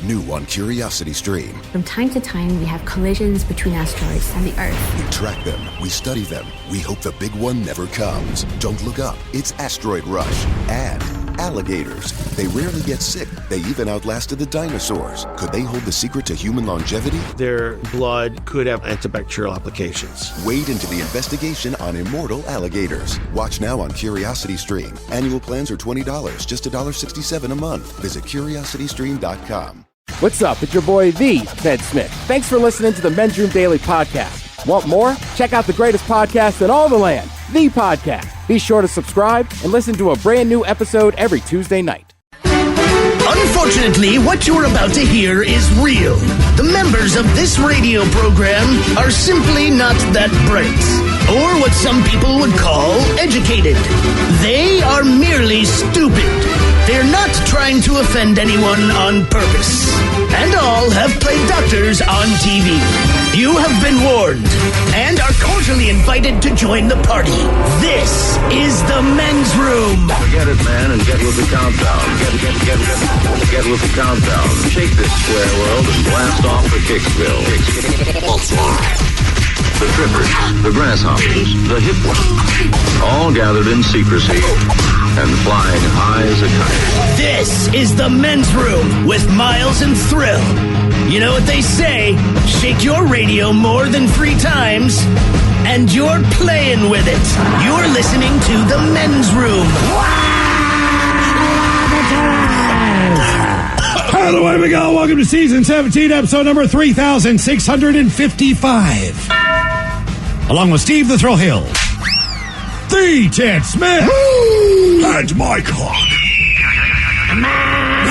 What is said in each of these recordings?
New on Curiosity Stream. From time to time, we have collisions between asteroids and the Earth. We track them, we study them, we hope the big one never comes. Don't look up, it's Asteroid Rush. And alligators. They rarely get sick. They even outlasted the dinosaurs. Could they hold the secret to human longevity? Their blood could have antibacterial applications. Wade into the investigation on immortal alligators. Watch now on Curiosity Stream. Annual plans are $20, just $1.67 a month. Visit curiositystream.com. What's up? It's your boy, the Ted Smith. Thanks for listening to the Men's Room Daily Podcast. Want more? Check out the greatest podcast in all the land, The Podcast. Be sure to subscribe and listen to a brand new episode every Tuesday night. Unfortunately, what you're about to hear is real. The members of this radio program are simply not that bright, or what some people would call educated. They are merely stupid. They're not trying to offend anyone on purpose. And all have played doctors on TV. You have been warned and are cordially invited to join the party. This is the Men's Room. Forget it, man, and get with the countdown. Get with the countdown. Shake this square world and blast off for Kicksville. The trippers, the grasshoppers, the hip ones, all gathered in secrecy and flying high as a kite. This is the Men's Room with Miles and Thrill. You know what they say, shake your radio more than 3 times, and you're playing with it. You're listening to the Men's Room. Away we go. Welcome to season 17, episode number 3655. Along with Steve the Thrill Hill, the Ted Smith, and my cock,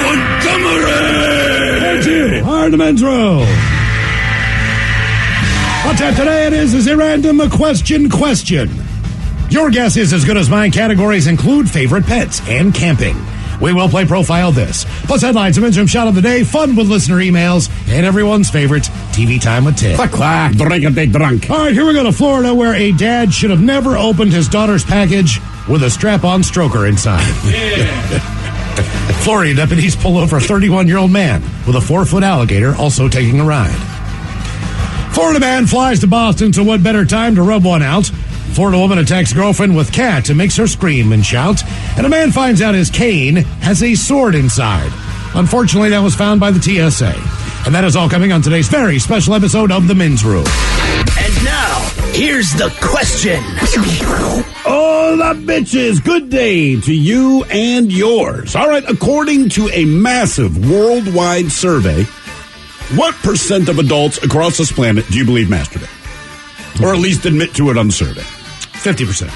Montgomery, and you are the Men's Room. What's up today? It is a random question. Your guess is as good as mine. Categories include favorite pets and camping. We will play Profile This. Plus headlines, a Men's Room shot of the day, fun with listener emails, and everyone's favorite TV time with Ted. Clack, drink a day drunk. All right, here we go to Florida, where a dad should have never opened his daughter's package with a strap-on stroker inside. Yeah. Florida deputies pull over a 31-year-old man with a 4-foot alligator also taking a ride. Florida man flies to Boston, so what better time to rub one out? Florida woman attacks girlfriend with cat and makes her scream and shout. And a man finds out his cane has a sword inside. Unfortunately, that was found by the TSA. And that is all coming on today's very special episode of The Men's Room. And now, here's the question. Hola, bitches. Good day to you and yours. All right, according to a massive worldwide survey, what % of adults across this planet do you believe masturbate? Or at least admit to it on the survey? 50%.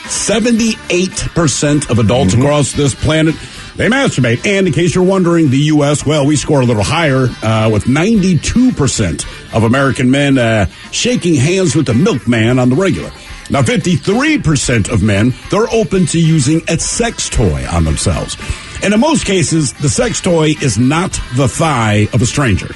78% of adults across this planet, they masturbate. And in case you're wondering, the U.S., well, we score a little higher with 92% of American men shaking hands with the milkman on the regular. Now, 53% of men, they're open to using a sex toy on themselves. And in most cases, the sex toy is not the thigh of a stranger.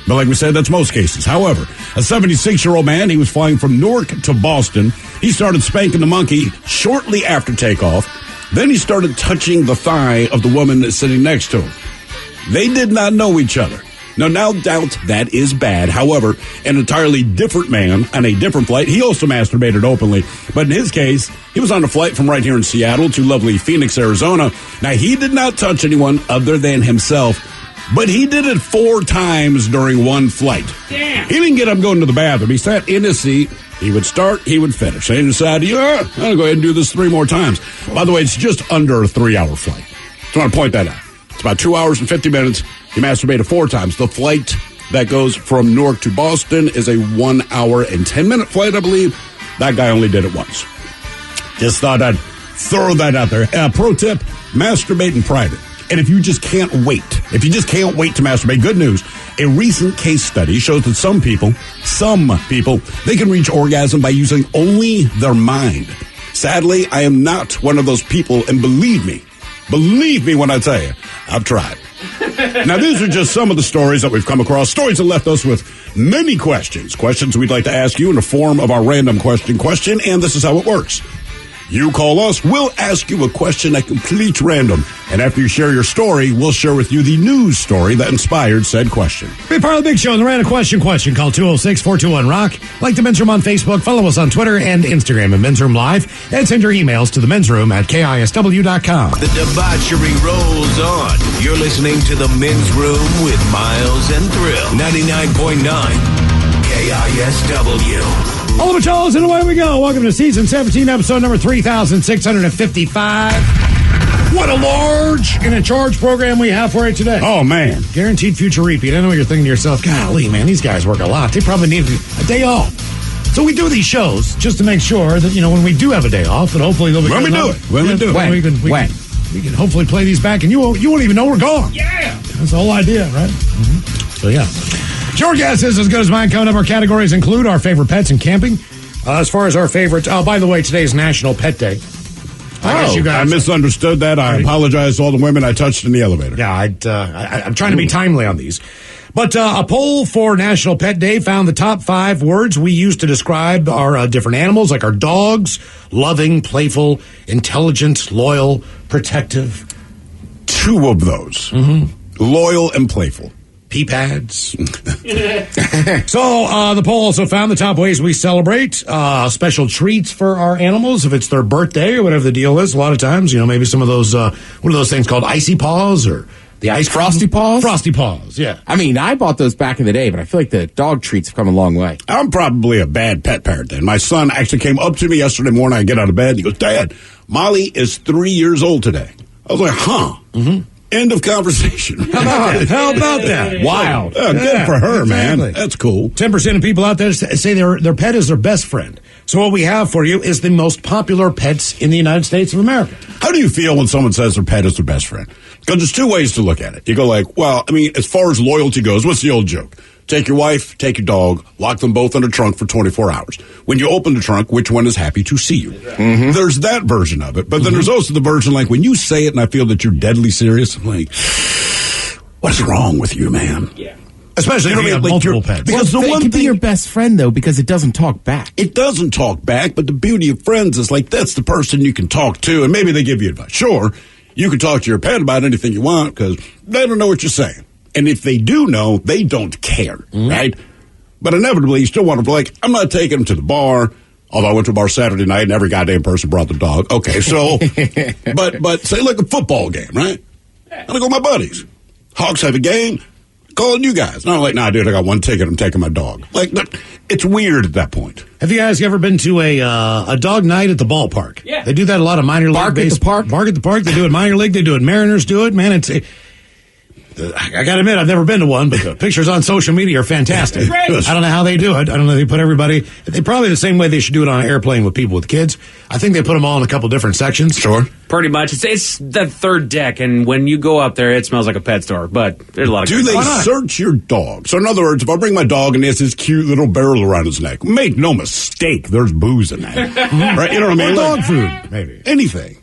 But like we said, that's most cases. However, a 76-year-old man, he was flying from Newark to Boston. He started spanking the monkey shortly after takeoff. Then he started touching the thigh of the woman sitting next to him. They did not know each other. Now, no doubt that is bad. However, an entirely different man on a different flight, he also masturbated openly. But in his case, he was on a flight from right here in Seattle to lovely Phoenix, Arizona. Now, he did not touch anyone other than himself. But he did it 4 times during one flight. Damn. He didn't get up going to the bathroom. He sat in his seat. He would start. He would finish. And he decided, I'm going to go ahead and do this 3 more times. By the way, it's just under a 3-hour flight. Just want to point that out. It's about 2 hours and 50 minutes. He masturbated 4 times. The flight that goes from Newark to Boston is a 1 hour and 10-minute flight, I believe. That guy only did it once. Just thought I'd throw that out there. Pro tip, masturbate in private. And if you just can't wait to masturbate, good news. A recent case study shows that some people, they can reach orgasm by using only their mind. Sadly, I am not one of those people, and believe me when I tell you, I've tried. Now, these are just some of the stories that we've come across, stories that left us with many questions we'd like to ask you in the form of our random question, and this is how it works. You call us, we'll ask you a question at complete random. And after you share your story, we'll share with you the news story that inspired said question. Be part of the big show in the Random Question. Call 206-421-ROCK. Like the Men's Room on Facebook. Follow us on Twitter and Instagram at Men's Room Live. And send your emails to the Men's Room at KISW.com. The debauchery rolls on. You're listening to the Men's Room with Miles and Thrill. 99.9 KISW. All the Machalas, and away we go. Welcome to Season 17, Episode number 3655. What a large and in charge program we have for you today. Oh, man. Guaranteed future repeat. I know you're thinking to yourself, golly, man, these guys work a lot. They probably need a day off. So we do these shows just to make sure that, when we do have a day off, that hopefully they'll be When we do it. We can hopefully play these back, and you won't even know we're gone. Yeah. That's the whole idea, right? Mm-hmm. So, yeah. Your guess is as good as mine. Coming up, our categories include our favorite pets and camping. As far as our favorite, by the way, today is National Pet Day. I misunderstood that. I apologize to all the women I touched in the elevator. Yeah, I'm trying to be timely on these. But a poll for National Pet Day found the top 5 words we use to describe our different animals, like our dogs: loving, playful, intelligent, loyal, protective. 2 of those. Mm-hmm. Loyal and playful. Pee pads. So the poll also found the top ways we celebrate special treats for our animals if it's their birthday or whatever the deal is. A lot of times, maybe some of those what are those things called, icy paws or the ice Frosty Paws? Frosty Paws, yeah. I mean, I bought those back in the day, but I feel like the dog treats have come a long way. I'm probably a bad pet parent then. My son actually came up to me yesterday morning. I get out of bed and he goes, "Dad, Molly is 3 years old today." I was like, huh. Mm-hmm. End of conversation. How about that? Wild. Good for her, exactly. Man. That's cool. 10% of people out there say their pet is their best friend. So what we have for you is the most popular pets in the United States of America. How do you feel when someone says their pet is their best friend? Because there's 2 ways to look at it. You go like, well, I mean, as far as loyalty goes, what's the old joke? Take your wife, take your dog, lock them both in a trunk for 24 hours. When you open the trunk, which one is happy to see you? Mm-hmm. There's that version of it. But then there's also the version like when you say it and I feel that you're deadly serious, I'm like, what's wrong with you, man? Yeah. Especially if you have multiple pets. Because the one thing be your best friend, though, because it doesn't talk back. It doesn't talk back, but the beauty of friends is like that's the person you can talk to, and maybe they give you advice. Sure, you can talk to your pet about anything you want because they don't know what you're saying. And if they do know, they don't care, right? But inevitably, you still want to be like, I'm not taking them to the bar. Although I went to a bar Saturday night and every goddamn person brought the dog. Okay, so, but say like a football game, right? I'm going to go with my buddies. Hawks have a game, calling you guys. And I'm like, nah, dude, I got one ticket. I'm taking my dog. Like, it's weird at that point. Have you guys ever been to a dog night at the ballpark? Yeah. They do that a lot of minor league. Bark at the park? Bark at the park. They do it minor league. They do it Mariners do it. Man, I got to admit, I've never been to one, but the pictures on social media are fantastic. I don't know how they do it. I don't know. They put everybody, they probably the same way they should do it on an airplane with people with kids. I think they put them all in a couple different sections. Sure. Pretty much. It's the third deck, and when you go up there, it smells like a pet store, but there's a lot of Do they search your dog? So in other words, if I bring my dog and he has his cute little barrel around his neck, make no mistake, there's booze in that. Right? You know what I mean? Or dog food, maybe. Anything.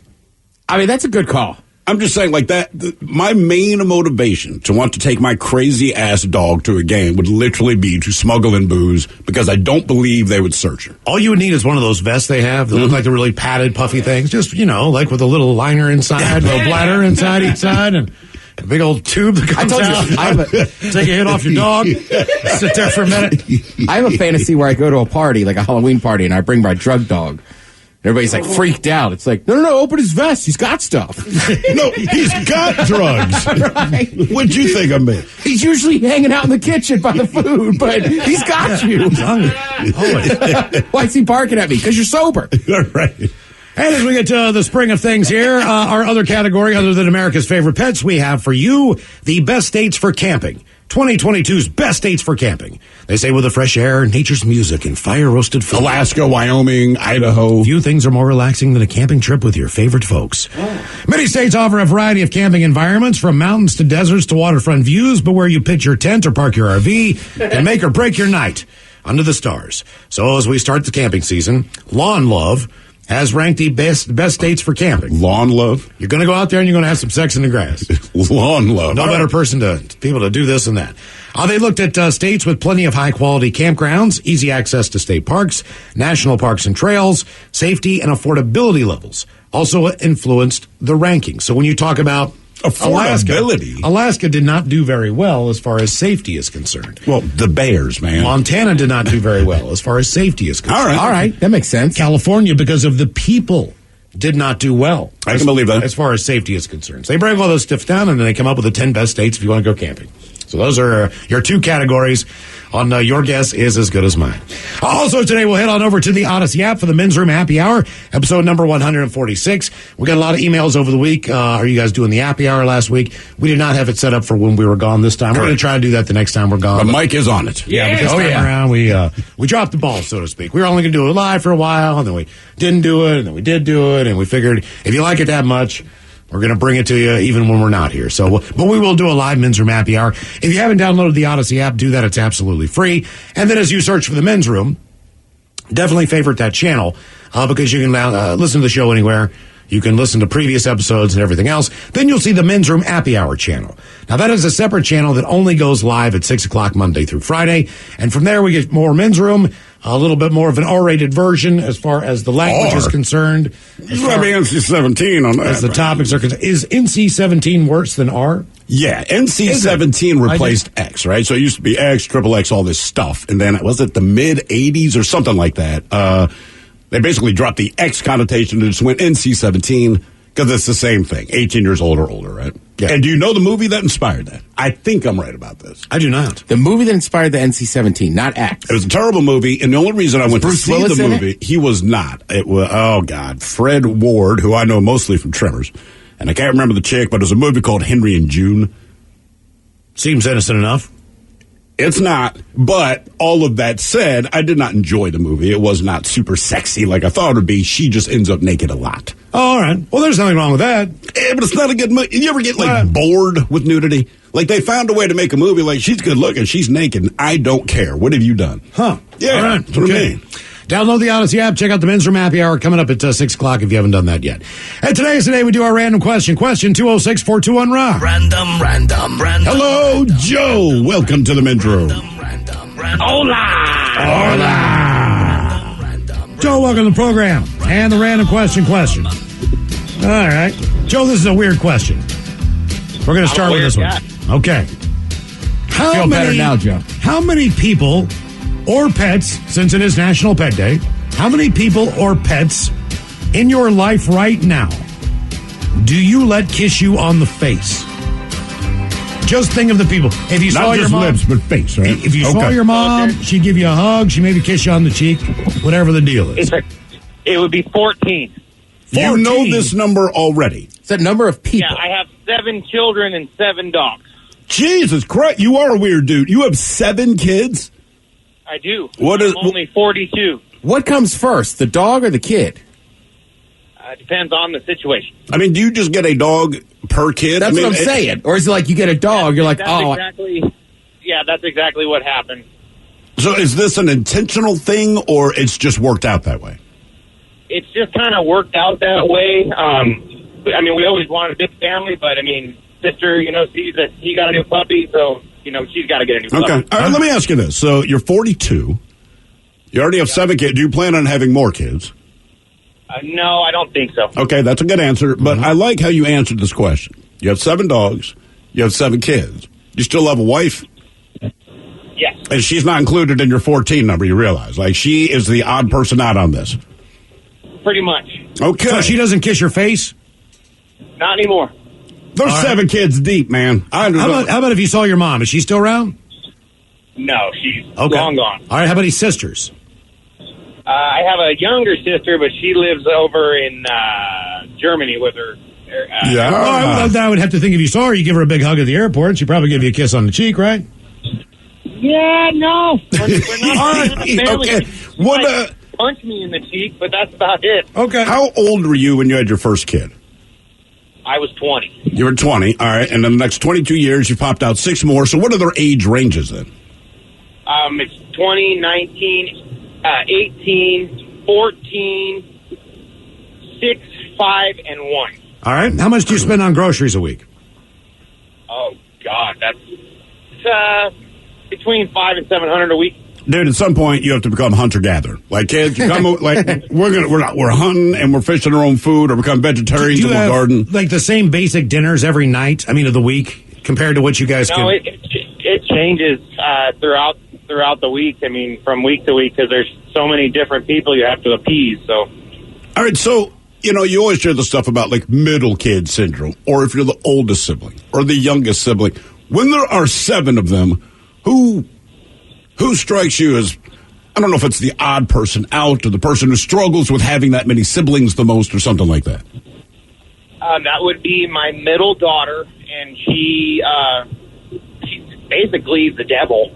I mean, that's a good call. I'm just saying, like that, my main motivation to want to take my crazy-ass dog to a game would literally be to smuggle in booze because I don't believe they would search her. All you would need is one of those vests they have that look like the really padded, puffy things. Just, like with a little liner inside, a little bladder inside each side, and a big old tube that comes out. Take a hit off your dog, sit there for a minute. I have a fantasy where I go to a party, like a Halloween party, and I bring my drug dog. Everybody's like freaked out. It's like, no, open his vest. He's got stuff. No, he's got drugs. Right. What'd you think of me? He's usually hanging out in the kitchen by the food, but he's got you. He's hungry. Why is he barking at me? Because you're sober. Right. And as we get to the spring of things here, our other category, other than America's favorite pets, we have for you the best states for camping. 2022's best states for camping. They say with the fresh air, nature's music, and fire-roasted food. Alaska, Wyoming, Idaho. Few things are more relaxing than a camping trip with your favorite folks. Many states offer a variety of camping environments, from mountains to deserts to waterfront views, but where you pitch your tent or park your RV and make or break your night under the stars. So as we start the camping season, Lawn Love has ranked the best states for camping. Lawn love. You're going to go out there and you're going to have some sex in the grass. Lawn love. No better person to be able to do this and that. They looked at states with plenty of high-quality campgrounds, easy access to state parks, national parks and trails, safety and affordability levels. Also influenced the ranking. So when you talk about Alaska did not do very well as far as safety is concerned. Well, the bears, man. Montana did not do very well as far as safety is concerned. All right. That makes sense. California, because of the people, did not do well. I can believe that. As far as safety is concerned. So they break all those stuff down, and then they come up with the 10 best states if you want to go camping. So those are your two categories on Your Guess Is As Good As Mine. Also today, we'll head on over to the Odyssey app for the Men's Room Happy Hour, episode number 146. We got a lot of emails over the week. Are you guys doing the Happy Hour last week? We did not have it set up for when we were gone this time. We're going to try to do that the next time we're gone. But Mike is on it. Yeah, but this time around, we dropped the ball, so to speak. We were only going to do it live for a while, and then we didn't do it, and then we did do it, and we figured if you like it that much, we're going to bring it to you even when we're not here. So, but we will do a live Men's Room Happy Hour. If you haven't downloaded the Odyssey app, do that. It's absolutely free. And then as you search for the Men's Room, definitely favorite that channel because you can listen to the show anywhere. You can listen to previous episodes and everything else. Then you'll see the Men's Room Happy Hour channel. Now, that is a separate channel that only goes live at 6 o'clock Monday through Friday. And from there, we get more Men's Room, a little bit more of an R-rated version as far as the language is concerned. This is be NC-17 on that. As the topics are concerned. Is NC-17 worse than R? Yeah, NC-17 replaced X, right? So it used to be X, XXX, all this stuff. And then, was it the mid-'80s or something like that? They basically dropped the X connotation and just went NC-17 because it's the same thing. 18 years old or older, right? Yeah. And do you know the movie that inspired that? I think I'm right about this. I do not. The movie that inspired the NC-17, not X. It was a terrible movie, and the only reason I went to see the movie, he was not. It was, oh, God, Fred Ward, who I know mostly from Tremors. And I can't remember the chick, but it was a movie called Henry and June. Seems innocent enough. It's not, but all of that said, I did not enjoy the movie. It was not super sexy like I thought it would be. She just ends up naked a lot. Oh, all right. Well, there's nothing wrong with that. Yeah, but it's not a good movie. You ever get, bored with nudity? Like, they found a way to make a movie like, she's good looking, she's naked, and I don't care. What have you done? Huh. Yeah, all right. That's what I mean. Download the Odyssey app. Check out the Men's Room Happy Hour coming up at 6 o'clock if you haven't done that yet. And today is the day we do our random question. Question 206-421-ROCK. Random. Hello, Joe. Welcome to the Men's Room. Hola. Joe, welcome to the program. And the random question. All right. Joe, this is a weird question. We're going to start with this one. Okay. Feel better now, Joe. How many people or pets, since it is National Pet Day, how many people or pets in your life right now do you let kiss you on the face? Just think of the people. If you saw your mom, not just lips, but face, right? If you saw your mom, she'd give you a hug, she'd maybe kiss you on the cheek, whatever the deal is. It would be 14. You know this number already. It's a number of people. Yeah, I have 7 children and 7 dogs. Jesus Christ, you are a weird dude. You have 7 kids? I do. I'm only 42. What comes first, the dog or the kid? Depends on the situation. I mean, do you just get a dog per kid? That's what I'm saying. Or is it like you get a dog, you're like, that's exactly what happened. So is this an intentional thing, or it's just worked out that way? It's just kind of worked out that way. I mean, we always wanted a big family, but, I mean, sister, sees that he got a new puppy, so, she's got to get a new puppy. Okay. All right, let me ask you this. So you're 42. You already have 7 kids. Do you plan on having more kids? No, I don't think so. Okay, that's a good answer, but I like how you answered this question. You have 7 dogs. You have 7 kids. You still have a wife? Yes. And she's not included in your 14 number, you realize. Like, she is the odd person out on this. Pretty much. Okay. So she doesn't kiss your face? Not anymore. There's 7 kids deep, man. How about if you saw your mom? Is she still around? No, she's long gone. All right, how about his sisters? I have a younger sister, but she lives over in Germany with her. Yeah. All right, well, I would have to think if you saw her, you give her a big hug at the airport, and she'd probably give you a kiss on the cheek, right? Yeah, no. We're not all right, okay. What? Punch me in the cheek, but that's about it. Okay. How old were you when you had your first kid? I was 20. You were 20, all right. And in the next 22 years, you popped out 6 more. So what are their age ranges then? It's 20, 19, 18, 14, 6, 5, and 1. All right. How much do you spend on groceries a week? Oh, God, that's between $500 and $700 a week. Dude, at some point you have to become hunter-gatherer. Like kids, you come like we're hunting and we're fishing our own food, or become vegetarians in the garden. Like the same basic dinners every night? I mean, of the week compared to what you guys No, it changes throughout the week. I mean, from week to week, because there's so many different people you have to appease. So, all right, so you always hear the stuff about like middle kid syndrome, or if you're the oldest sibling or the youngest sibling. When there are 7 of them, who strikes you as, I don't know if it's the odd person out or the person who struggles with having that many siblings the most or something like that? that would be my middle daughter, and she's basically the devil.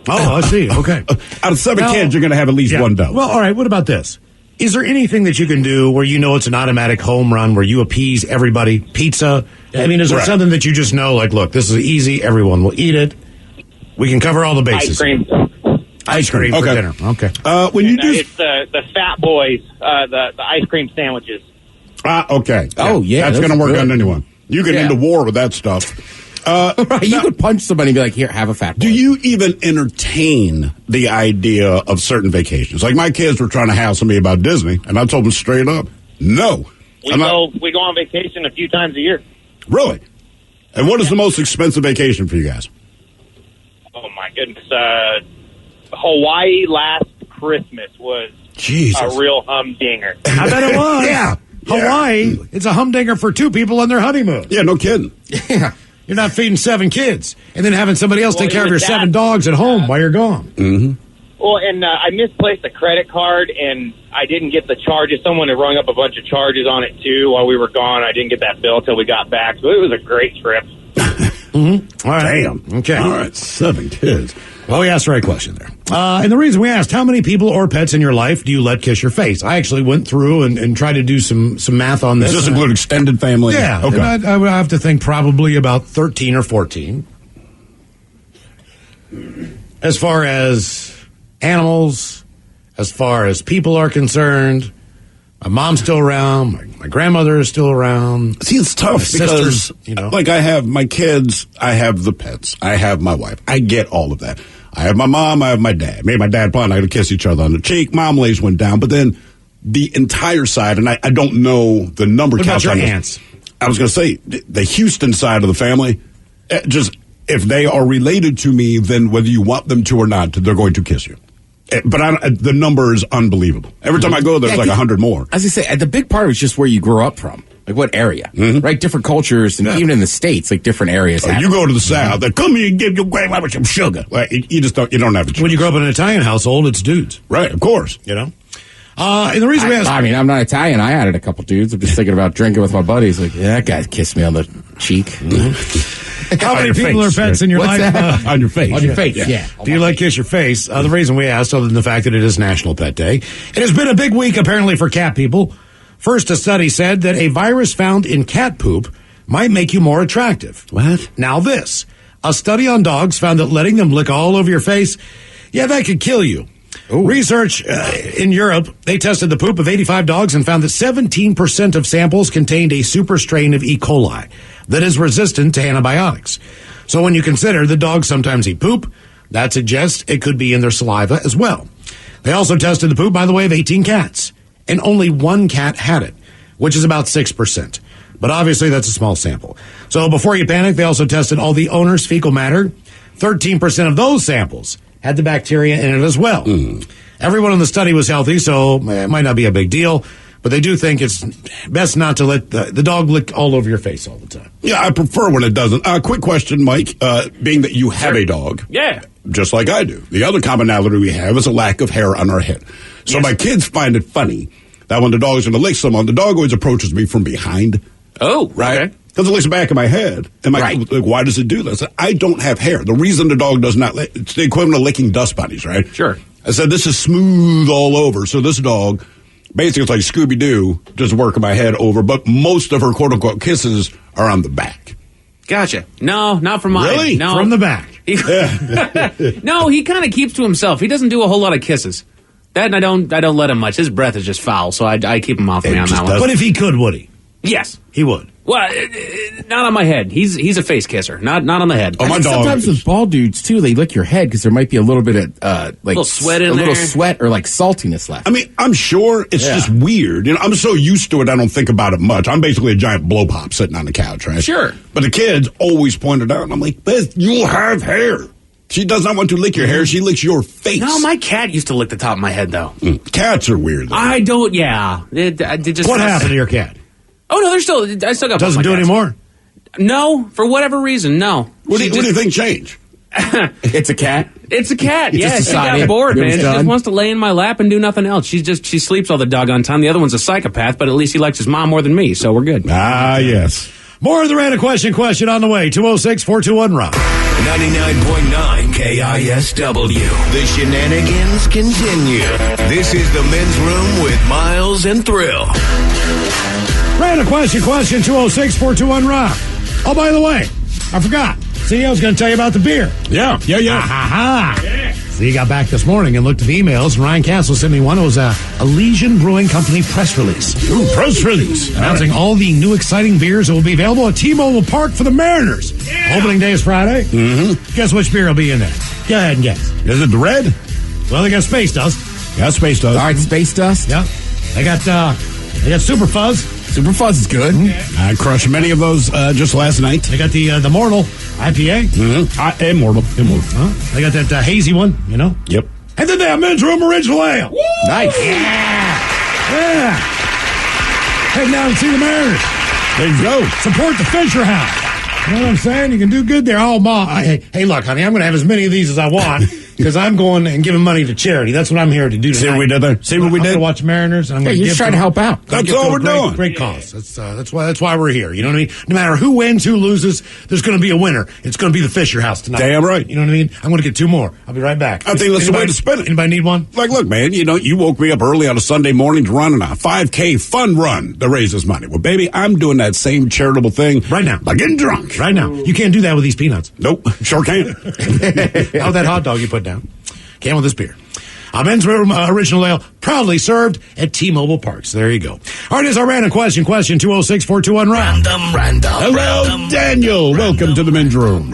Oh, I see. Okay. Out of 7 kids, you're going to have at least one devil. Well, all right. What about this? Is there anything that you can do where you know it's an automatic home run, where you appease everybody? Pizza? I mean, is there something that you just know, like, look, this is easy, everyone will eat it, we can cover all the bases? Ice cream for dinner. Okay. When you do, it's the Fat Boys, the ice cream sandwiches. Okay. Oh, yeah. That's going to work good. on anyone. You get into war with that stuff. Right, you could punch somebody and be like, here, have a Fat Boy. Do you even entertain the idea of certain vacations? Like, my kids were trying to hassle me about Disney, and I told them straight up, no. We go on vacation a few times a year. Really? And what is the most expensive vacation for you guys? Oh, my goodness. Hawaii last Christmas was a real humdinger. I bet it was. Yeah. Hawaii, it's a humdinger for 2 people on their honeymoon. Yeah, no kidding. Yeah. You're not feeding 7 kids and then having somebody else take care of your 7 dogs at home while you're gone. Mm-hmm. Well, and I misplaced a credit card, and I didn't get the charges. Someone had rung up a bunch of charges on it, too, while we were gone. I didn't get that bill until we got back. So it was a great trip. Mm-hmm. All right. Damn. Okay. All right, 7 kids. Well, we asked the right question there. And the reason we asked, how many people or pets in your life do you let kiss your face? I actually went through and tried to do some math on this. Does this include extended family? Yeah. Okay. And I would have to think probably about 13 or 14. As far as animals, as far as people are concerned, my mom's still around. My grandmother is still around. See, it's tough sisters, because, like, I have my kids, I have the pets, I have my wife. I get all of that. I have my mom, I have my dad. Me and my dad probably not going to kiss each other on the cheek. Mom lays one down. But then the entire side, and I don't know the number What about count your on this. aunts? I was going to say, the Houston side of the family, just if they are related to me, then whether you want them to or not, they're going to kiss you. But the number is unbelievable. Every time I go, there's like 100 more. As I say, the big part of it's just where you grew up from. Like what area, right? Different cultures, and even in the States, like different areas. You go to the South, they come here and give your grandmother some sugar. Like, you just don't have a choice. When you grow up in an Italian household, it's dudes. Right, of course. You know? And the reason we asked... I mean, I'm not Italian. I added a couple dudes. I'm just thinking about drinking with my buddies. Like, yeah, that guy kissed me on the cheek. How many people or pets in your What's life? that? On your face. On your face, yeah. Do you like kiss your face? The reason we asked, other than the fact that it is National Pet Day, it has been a big week, apparently, for cat people. First, a study said that a virus found in cat poop might make you more attractive. What? Now this. A study on dogs found that letting them lick all over your face, that could kill you. Ooh. Research in Europe, they tested the poop of 85 dogs and found that 17% of samples contained a super strain of E. coli that is resistant to antibiotics. So when you consider the dogs sometimes eat poop, that suggests it could be in their saliva as well. They also tested the poop, by the way, of 18 cats, and only 1 cat had it, which is about 6%. But obviously that's a small sample. So before you panic, they also tested all the owner's fecal matter. 13% of those samples had the bacteria in it as well. Everyone in the study was healthy, so it might not be a big deal, but they do think it's best not to let the dog lick all over your face all the time. Yeah, I prefer when it doesn't. Quick question, Mike, being that you have a dog. Yeah. Just like I do. The other commonality we have is a lack of hair on our head. So my kids find it funny that when the dog's going to lick someone, the dog always approaches me from behind. Oh, right? Okay. Because it licks the back of my head. And like, why does it do this? I don't have hair. The reason the dog does not lick, it's the equivalent of licking dust bunnies, right? Sure. I said, this is smooth all over. So this dog, basically it's like Scooby-Doo, just working my head over. But most of her quote-unquote kisses are on the back. Gotcha. No, not from mine. Really? No. From the back. No, he kind of keeps to himself. He doesn't do a whole lot of kisses. That and I don't let him much. His breath is just foul, so I keep him off me on that one. But if he could, would he? Yes. He would. Well, not on my head. He's a face kisser, not on the head. Oh, my dog. Sometimes with bald dudes too, they lick your head because there might be a little bit of like little sweat in a there. little sweat or like saltiness left. I mean, I'm sure it's just weird. I'm so used to it, I don't think about it much. I'm basically a giant blow pop sitting on the couch, right? Sure. But the kids always pointed out, and I'm like, Beth, you have hair. She does not want to lick your hair. She licks your face. No, my cat used to lick the top of my head, though. Cats are weird, though. I don't. Yeah. It just What happened to your cat? Oh no, I still got. Doesn't do it anymore. No, for whatever reason, no. What do you think changed? It's a cat. It's a cat. You Yeah, just she got decided bored, it man. was She done? just wants to lay in my lap and do nothing else. She sleeps all the doggone time. The other one's a psychopath, but at least he likes his mom more than me, so we're good. Ah, yes. More of the random question on the way. 206-421-ROCK. 99.9 KISW. The shenanigans continue. This is the Men's Room with Miles and Thrill. Random question 206-421-ROCK. Oh, by the way, I forgot. CEO's going to tell you about the beer. Yeah. See, got back this morning and looked at the emails, and Ryan Castle sent me one. It was a Elysian Brewing Company press release. Ooh, press release. Announcing all the new exciting beers that will be available at T-Mobile Park for the Mariners. Opening day is Friday. Mm-hmm. Guess which beer will be in there? Go ahead and guess. Is it the red? Well, they got Space Dust. Yeah, Space Dust. All right, Space Dust. Yeah. They got Super Fuzz. Super Fuzz is good. I crushed many of those just last night. They got the Mortal IPA. Mm-hmm. Immortal. They got that hazy one, you know? Yep. And then they have Men's Room Original Ale. Woo! Nice. Yeah. Head down and see the Mariners. There you go. Support the Fisher House. You know what I'm saying? You can do good there. Oh, Mom. Hey, look, honey, I'm going to have as many of these as I want because I'm going and giving money to charity. That's what I'm here to do tonight. See what we did there? See what we I'm did? going to watch Mariners. And I'm going to you're just trying to help out. That's all we're doing. Great cause. That's why we're here. You know what I mean? No matter who wins, who loses, there's going to be a winner. It's going to be the Fisher House tonight. Damn right. You know what I mean? I'm going to get two more. I'll be right back. I think that's the way to spin it. Anybody need one? Like, look, man, you woke me up early on a Sunday morning to run a 5K fun run to raise this money. Well, baby, I'm doing that same charitable thing right now. By getting drunk. Right now. You can't do that with these peanuts. Nope. Sure can't. How that hot dog you put down? Can't with this beer. Men's Room Original Ale, proudly served at T-Mobile Parks. There you go. All right, here's our random question. Question 206-421-ROCK. Hello, Daniel. Welcome to the Men's Room.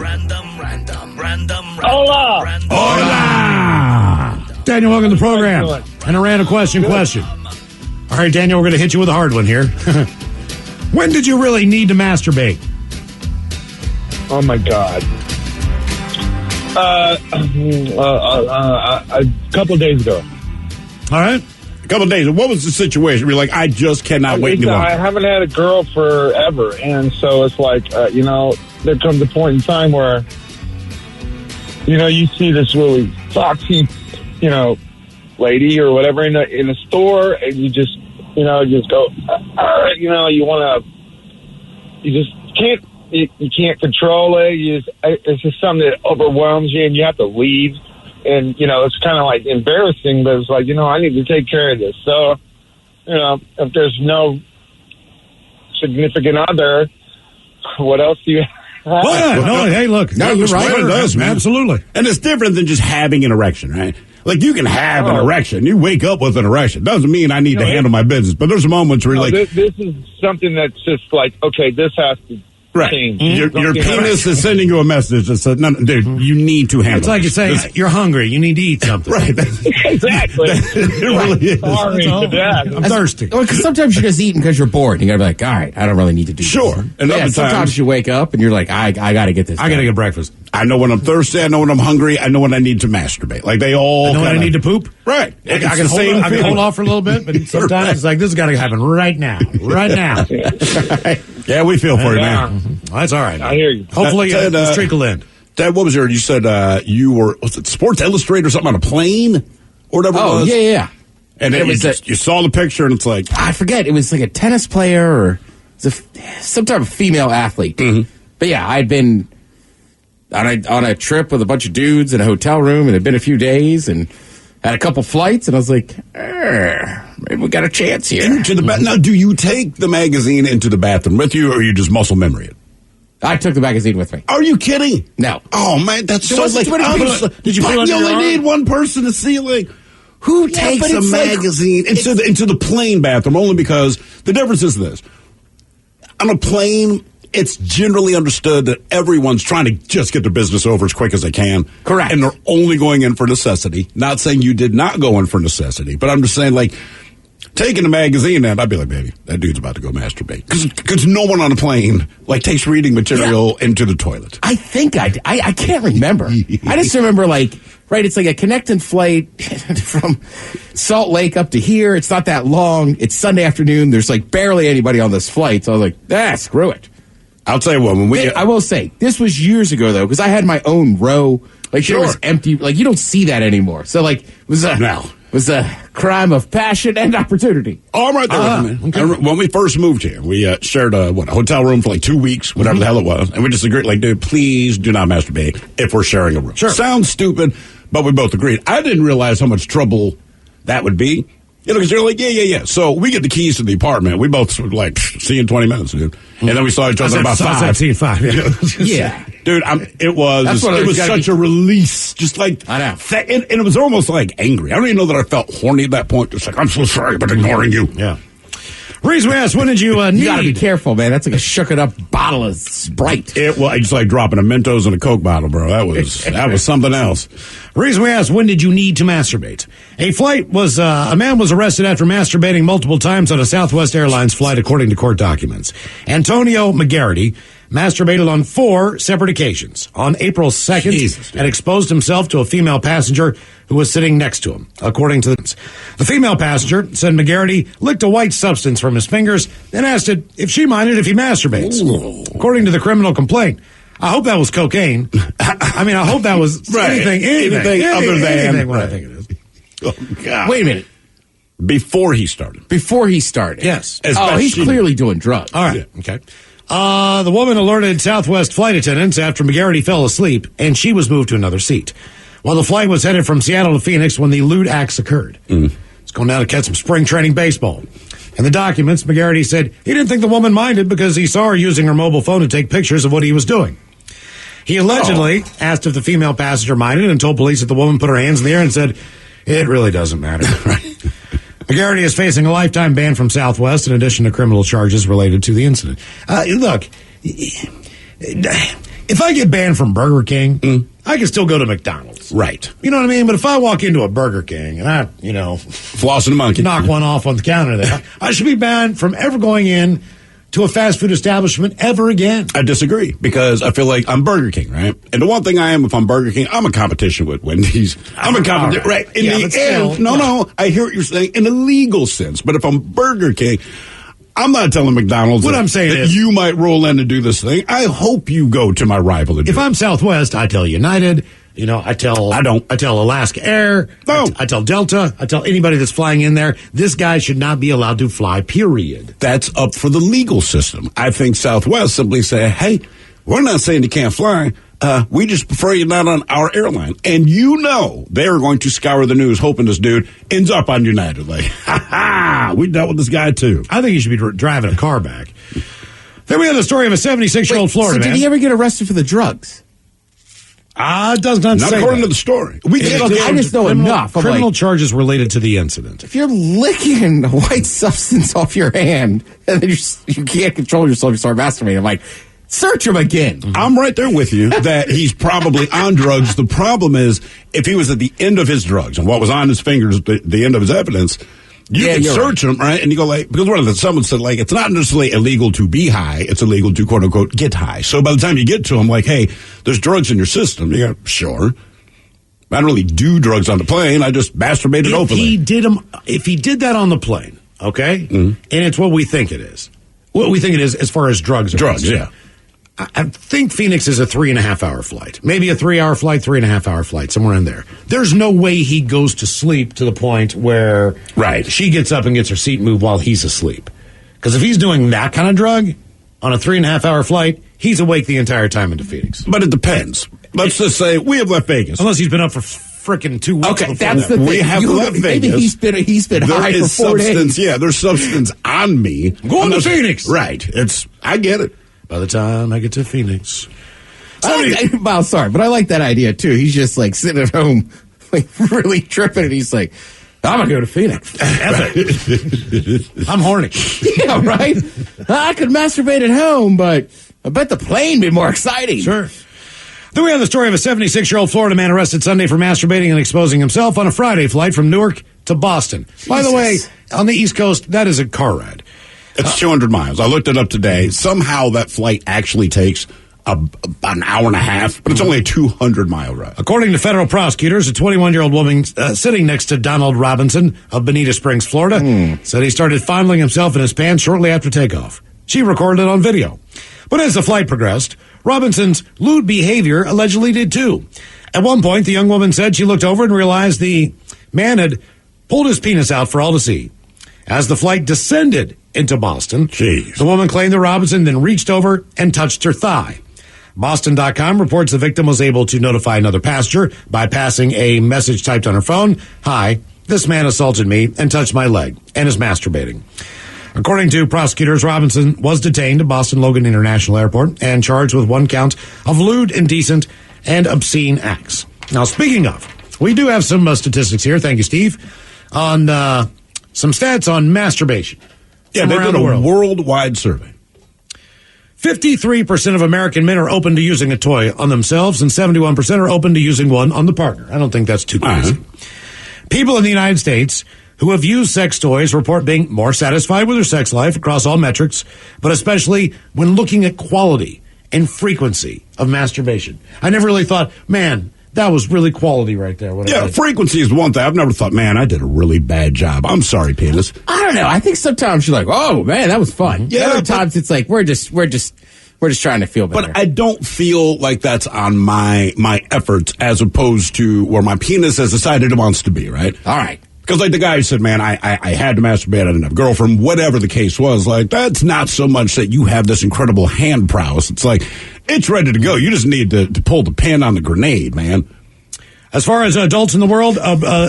Hola. Hola. Daniel, welcome to the program. And a random question. All right, Daniel, we're going to hit you with a hard one here. When did you really need to masturbate? Oh, my God. A couple days ago. All right. A couple of days. What was the situation? You're like, I just cannot wait any longer. I haven't had a girl forever, and so it's like, there comes a point in time where, you see this really foxy, lady or whatever in a store, and you just, just go, you want to, you just can't. You can't control it. It's just something that overwhelms you, and you have to leave. And, it's kind of like embarrassing, but it's like, I need to take care of this. So, if there's no significant other, what else do you have? Well, no, hey, look. No, you're right. It does, man. Absolutely. And it's different than just having an erection, right? Like, you can have an erection. You wake up with an erection. Doesn't mean I need to handle my business. But there's moments where you're like... This is something that's just like, okay, this has to... Right. Your penis is sending you a message that says, no, dude, you need to handle It's like you're saying, you're hungry. You need to eat something. Right. Exactly. It really is. Sorry for that. I'm thirsty. Well, because sometimes you're just eating because you're bored. You got to be like, all right, I don't really need to do Sure. this. And other sometimes you wake up and you're like, I got to get this. I got to get breakfast. I know when I'm thirsty. I know when I'm hungry. I know when I need to masturbate. Like, they all I know when I need to poop. Right. I can hold off for a little bit, but sometimes it's like, this has got to happen right now. Right now. Yeah, we feel for you, man. Well, that's all right. I hear you. Hopefully, the streak will end. Dad, what was your... You said you were... Was it Sports Illustrated or something on a plane? Or whatever it was? Yeah. And then you saw the picture and it's like... I forget. It was like a tennis player or some type of female athlete. Mm-hmm. But yeah, I'd been on a trip with a bunch of dudes in a hotel room, and it had been a few days, and had a couple flights, and I was like, maybe we got a chance here. Now, do you take the magazine into the bathroom with you, or you just muscle memory it? I took the magazine with me. Are you kidding? No. Oh, man, that's so like... Did you put it under you your only arm? need one person to see, like... Who takes a magazine into the plane bathroom? Only because the difference is this. On a plane, it's generally understood that everyone's trying to just get their business over as quick as they can. Correct. And they're only going in for necessity. Not saying you did not go in for necessity, but I'm just saying, like, taking a magazine out, I'd be like, baby, that dude's about to go masturbate. Because no one on a plane, like, takes reading material into the toilet. I think I can't remember. I just remember, like, right, it's like a connecting flight from Salt Lake up to here. It's not that long. It's Sunday afternoon. There's, like, barely anybody on this flight. So I was like, screw it. I'll tell you what, I will say, this was years ago, though, because I had my own row. Like, There was empty. Like, you don't see that anymore. So, like, it was a crime of passion and opportunity. Oh, I'm right there with you, man. Okay. When we first moved here, we shared a hotel room for like 2 weeks, whatever the hell it was, and we just agreed, like, dude, please do not masturbate if we're sharing a room. Sure. Sounds stupid, but we both agreed. I didn't realize how much trouble that would be. You know, because you're like, yeah. So we get the keys to the apartment. We both were like, see you in 20 minutes, dude. And then we saw each other about 5. Yeah. Dude, it was such a release. Just like, I know. And it was almost like angry. I don't even know that I felt horny at that point. Just like, I'm so sorry about ignoring you. Yeah. Reason we asked, when did you need? You gotta be careful, man. That's like a shook-it-up bottle of Sprite. It's like dropping a Mentos in a Coke bottle, bro. That was something else. Reason we asked, when did you need to masturbate? A man was arrested after masturbating multiple times on a Southwest Airlines flight, according to court documents. Antonio McGarity masturbated on 4 separate occasions. On April 2nd, and exposed himself to a female passenger who was sitting next to him, according to the female passenger said McGarity licked a white substance from his fingers and asked it if she minded if he masturbates. Ooh. According to the criminal complaint, I hope that was cocaine. I mean, I hope that was anything other than what I think it is. Oh, God. Wait a minute. Before he started. Yes. He's clearly doing drugs. All right. Yeah. Okay. The woman alerted Southwest flight attendants after McGarity fell asleep, and she was moved to another seat. While the flight was headed from Seattle to Phoenix when the lewd acts occurred. It's going down to catch some spring training baseball. In the documents, McGarity said he didn't think the woman minded because he saw her using her mobile phone to take pictures of what he was doing. He allegedly asked if the female passenger minded and told police that the woman put her hands in the air and said, it really doesn't matter. McGarity is facing a lifetime ban from Southwest in addition to criminal charges related to the incident. Look, if I get banned from Burger King, I can still go to McDonald's. Right. You know what I mean? But if I walk into a Burger King and I, flossing the monkey, knock one off on the counter there, I should be banned from ever going in to a fast food establishment ever again. I disagree because I feel like I'm Burger King, right? And the one thing I am, if I'm Burger King, I'm a competition with Wendy's. I'm a competition, right? In the end, no, I hear what you're saying in a legal sense. But if I'm Burger King, I'm not telling McDonald's what I'm saying is you might roll in and do this thing. I hope you go to my rival. If I'm Southwest, I tell United. I tell Alaska Air. No. I tell Delta. I tell anybody that's flying in there, this guy should not be allowed to fly, period. That's up for the legal system. I think Southwest simply say, hey, we're not saying you can't fly. We just prefer you not on our airline. And they're going to scour the news hoping this dude ends up on United. Like, we dealt with this guy too. I think he should be driving a car back. Then we have the story of a 76-year-old Florida man. Did he ever get arrested for the drugs? It does not say according that. to the story. I just know enough. Criminal charges related to the incident. If you're licking a white substance off your hand and then you can't control yourself, you start masturbating, I'm like, search him again. I'm right there with you that he's probably on drugs. The problem is if he was at the end of his drugs and what was on his fingers at the end of his evidence, you can search him, right? And you go because someone said, it's not necessarily illegal to be high. It's illegal to, quote unquote, get high. So by the time you get to him, like, hey, there's drugs in your system. You go, sure. I don't really do drugs on the plane. I just masturbated openly. If he did that on the plane, okay? And it's what we think it is. What we think it is as far as drugs are concerned. Yeah. I think Phoenix is a 3.5-hour flight. Maybe a 3-hour flight, 3.5-hour flight, somewhere in there. There's no way he goes to sleep to the point where she gets up and gets her seat moved while he's asleep. Because if he's doing that kind of drug on a 3.5-hour flight, he's awake the entire time into Phoenix. But it depends. Let's just say we have left Vegas. Unless he's been up for frickin' 2 weeks. Okay, that's the thing. We have left Vegas. Maybe he's been high for 4 days. Yeah, there's substance on me. Going to Phoenix. Right. I get it. By the time I get to Phoenix. Sorry, but I like that idea, too. He's just, sitting at home, really tripping, and he's like, I'm going to go to Phoenix. I'm horny. Yeah, right? I could masturbate at home, but I bet the plane would be more exciting. Sure. Then we have the story of a 76-year-old Florida man arrested Sunday for masturbating and exposing himself on a Friday flight from Newark to Boston. Jesus. By the way, on the East Coast, that is a car ride. It's 200 miles. I looked it up today. Somehow that flight actually takes about an hour and a half, but it's only a 200-mile ride. According to federal prosecutors, a 21-year-old woman sitting next to Donald Robinson of Bonita Springs, Florida, said he started fondling himself in his pants shortly after takeoff. She recorded it on video. But as the flight progressed, Robinson's lewd behavior allegedly did too. At one point, the young woman said she looked over and realized the man had pulled his penis out for all to see. As the flight descended into Boston, the woman claimed that Robinson then reached over and touched her thigh. Boston.com reports the victim was able to notify another passenger by passing a message typed on her phone. Hi, this man assaulted me and touched my leg and is masturbating. According to prosecutors, Robinson was detained at Boston Logan International Airport and charged with 1 count of lewd, indecent, and obscene acts. Now, speaking of, we do have some statistics here. Thank you, Steve. On some stats on masturbation. Yeah, they did a worldwide survey. 53% of American men are open to using a toy on themselves, and 71% are open to using one on the partner. I don't think that's too crazy. People in the United States who have used sex toys report being more satisfied with their sex life across all metrics, but especially when looking at quality and frequency of masturbation. I never really thought, man, that was really quality right there. Yeah, frequency is one thing. I've never thought, man, I did a really bad job. I'm sorry, penis. I don't know. I think sometimes you're like, oh, man, that was fun. Yeah, other times it's like, we're just trying to feel better. But I don't feel like that's on my efforts as opposed to where my penis has decided it wants to be, right? All right. Because like the guy who said, man, I had to masturbate, I didn't have a girlfriend, whatever the case was, like, that's not so much that you have this incredible hand prowess. It's like, it's ready to go. You just need to pull the pin on the grenade, man. As far as adults in the world,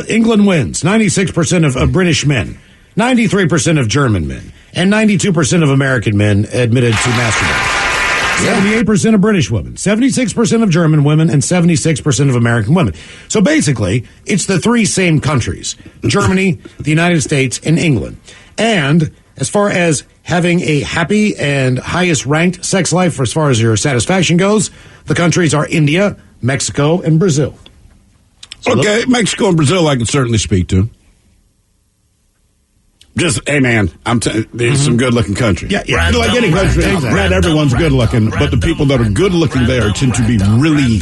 England wins. 96% of British men, 93% of German men, and 92% of American men admitted to masturbating. 78% of British women, 76% of German women, and 76% of American women. So basically, it's the 3 same countries, Germany, the United States, and England. And as far as having a happy and highest ranked sex life as far as your satisfaction goes, the countries are India, Mexico, and Brazil. So okay, Mexico and Brazil I can certainly speak to. Just, hey man, there's some good-looking countries. Yeah. Like any country, not everyone's good-looking, but the people that are good-looking there tend to be really,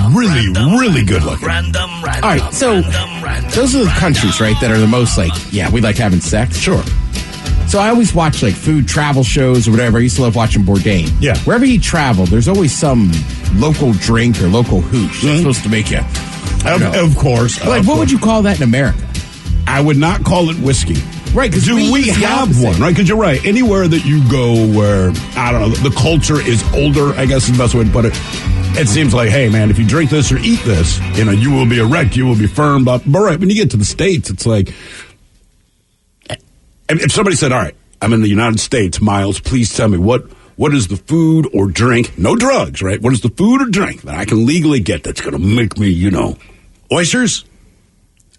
really, really good-looking. All right, so those are the countries, right, that are the most like, yeah, we like having sex. Sure. So I always watch like food travel shows or whatever. I used to love watching Bourdain. Yeah. Wherever you travel, there's always some local drink or local hooch that's supposed to make you. Of course. Like, what would you call that in America? I would not call it whiskey. Right, because we have one, right? Because you're right. Anywhere that you go where, I don't know, the culture is older, I guess is the best way to put it. It seems like, hey, man, if you drink this or eat this, you will be erect, you will be firm. But right, when you get to the States, it's like, if somebody said, all right, I'm in the United States, Miles, please tell me what is the food or drink, no drugs, right? What is the food or drink that I can legally get that's going to make me, oysters?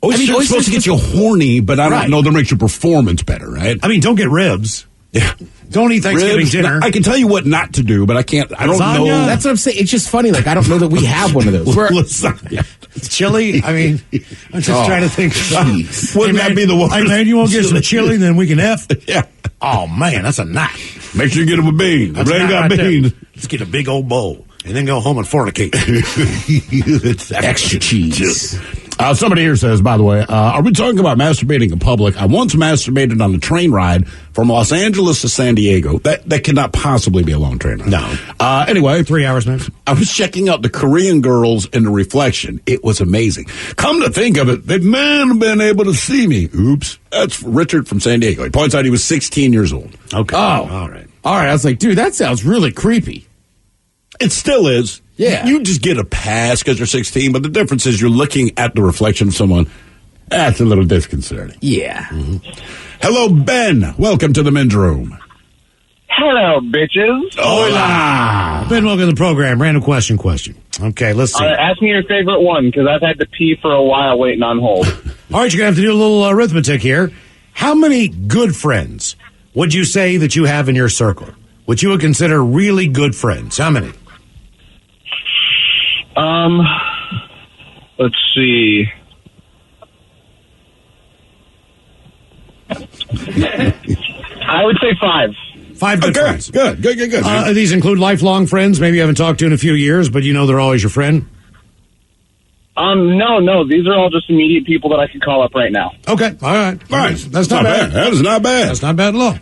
Oysters are supposed to get you horny, but I don't know that makes your performance better, right? I mean, don't get ribs. Yeah. Don't eat Thanksgiving dinner. I can tell you what not to do, but I can't. I don't know. That's what I'm saying. It's just funny. Like, I don't know that we have one of those. Lasagna. Chili? I mean, I'm just trying to think. Wouldn't that be the one? Hey, man, you want to get some chili, then we can F? Yeah. Oh, man, that's a night. Make sure you get them a bean. If they ain't got beans. Let's get a big old bowl and then go home and fornicate. Extra cheese. Somebody here says, by the way, are we talking about masturbating in public? I once masturbated on a train ride from Los Angeles to San Diego. That cannot possibly be a long train ride. No. Anyway, 3 hours max. I was checking out the Korean girls in the reflection. It was amazing. Come to think of it, they've been able to see me. Oops. That's Richard from San Diego. He points out he was 16 years old. Okay. Oh. All right. I was like, dude, that sounds really creepy. It still is. Yeah. You just get a pass because you're 16, but the difference is you're looking at the reflection of someone. That's a little disconcerting. Yeah. Mm-hmm. Hello, Ben. Welcome to the men's room. Hello, bitches. Hola. Ben, welcome to the program. Random question. Okay, let's see. Ask me your favorite one, because I've had to pee for a while waiting on hold. All right, you're going to have to do a little arithmetic here. How many good friends would you say that you have in your circle? Which you would consider really good friends? How many? Let's see. I would say 5. 5 good friends. Good. These include lifelong friends, maybe you haven't talked to in a few years, but you know they're always your friend? No. These are all just immediate people that I can call up right now. Okay. All right. That's not bad. That is not bad. That's not bad at all.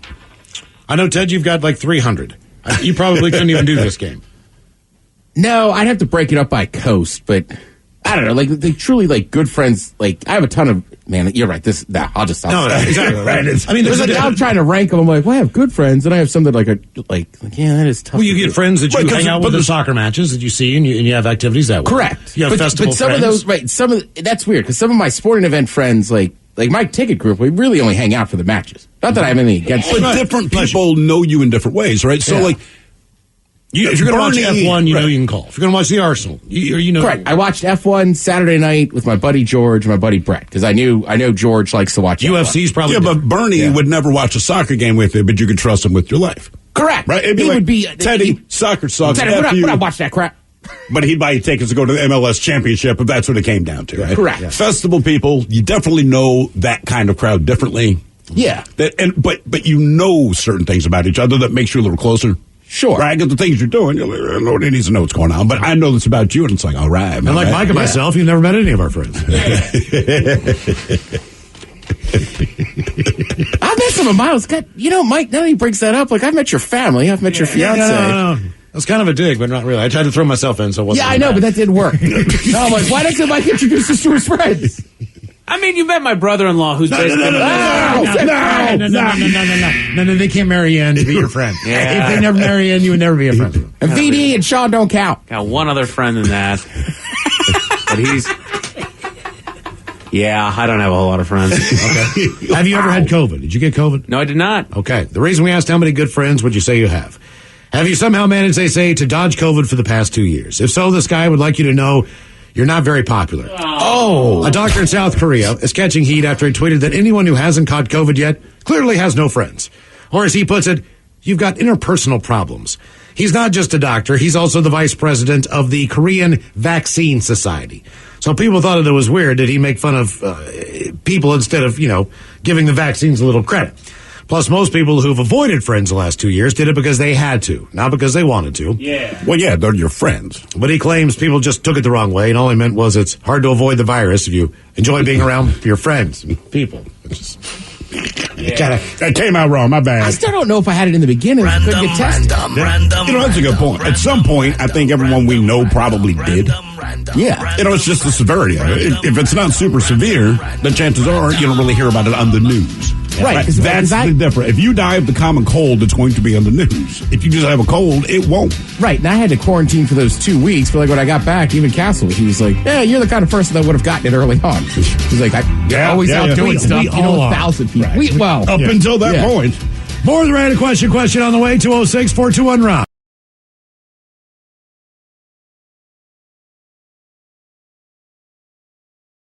I know, Ted, you've got like 300. You probably couldn't even do this game. No, I'd have to break it up by coast, but I don't know. Like, they truly, like, good friends. Like, I have a ton of, man, you're right. I'll just stop. No, exactly. Right. I'm trying to rank them. I'm like, well, I have good friends, and I have some that, yeah, that is tough. Well, you get friends that you hang out with the soccer matches that you see, and you have activities that way. Correct. You have festival but some friends. of those, right, that's weird, because some of my sporting event friends, like my ticket group, we really only hang out for the matches. Not that I have anything against it. But different people know you in different ways, right? So, if you're going to watch F1, you know you can call. If you're going to watch the Arsenal, you know. Correct. I watched F1 Saturday night with my buddy George and my buddy Brett, because I know George likes to watch UFC's F1. probably. Yeah, but Bernie would never watch a soccer game with you, but you could trust him with your life. Correct. Right? It'd be would be Teddy, soccer sucks. Teddy, we're not watching that crap. But he'd buy you tickets to go to the MLS Championship if that's what it came down to, right? Correct. Yeah. Festival people, you definitely know that kind of crowd differently. Yeah. But you know certain things about each other that makes you a little closer. Sure. Right? Because the things you're doing, nobody needs to know what's going on. But I know this about you, and it's like, all right. And like Mike and myself, you've never met any of our friends. I've met some of Miles. God, Mike, now that he brings that up, like, I've met your family. I've met your fiance. No. That's kind of a dig, but not really. I tried to throw myself in, so it wasn't. Yeah, I know, but that didn't work. No, I'm like, why doesn't Mike introduce us to his friends? I mean, you met my brother-in-law, who's basically... No, they can't marry you in to be your friend. Yeah. If they never marry you in, you would never be a friend. And VD and Sean don't count. Got one other friend in that. But he's... Yeah, I don't have a whole lot of friends. Okay. Have you ever had COVID? Did you get COVID? No, I did not. Okay. The reason we asked how many good friends would you say you have? Have you somehow managed, they say, to dodge COVID for the past 2 years? If so, this guy would like you to know you're not very popular. Oh. A doctor in South Korea is catching heat after he tweeted that anyone who hasn't caught COVID yet clearly has no friends. Or as he puts it, you've got interpersonal problems. He's not just a doctor, he's also the vice president of the Korean Vaccine Society. So people thought it was weird that he make fun of people instead of, giving the vaccines a little credit. Plus, most people who've avoided friends the last 2 years did it because they had to, not because they wanted to. Yeah. Well, yeah, they're your friends. But he claims people just took it the wrong way, and all he meant was it's hard to avoid the virus if you enjoy being around your friends and people. That came out wrong, my bad. I still don't know if I had it in the beginning. I couldn't get tested. That's a good point. At some point, I think everyone we know probably did. Yeah. It's just the severity of it. If it's not super severe, then chances are you don't really hear about it on the news. Right. That's the difference. If you die of the common cold, it's going to be on the news. If you just have a cold, it won't. Right. And I had to quarantine for those 2 weeks. But when I got back, even Castle, he was like, yeah, you're the kind of person that would have gotten it early on. He's like, I'm always out doing stuff. We all 1,000 people. Right. Up until that point. More of the random question on the way, 206-421-ROM.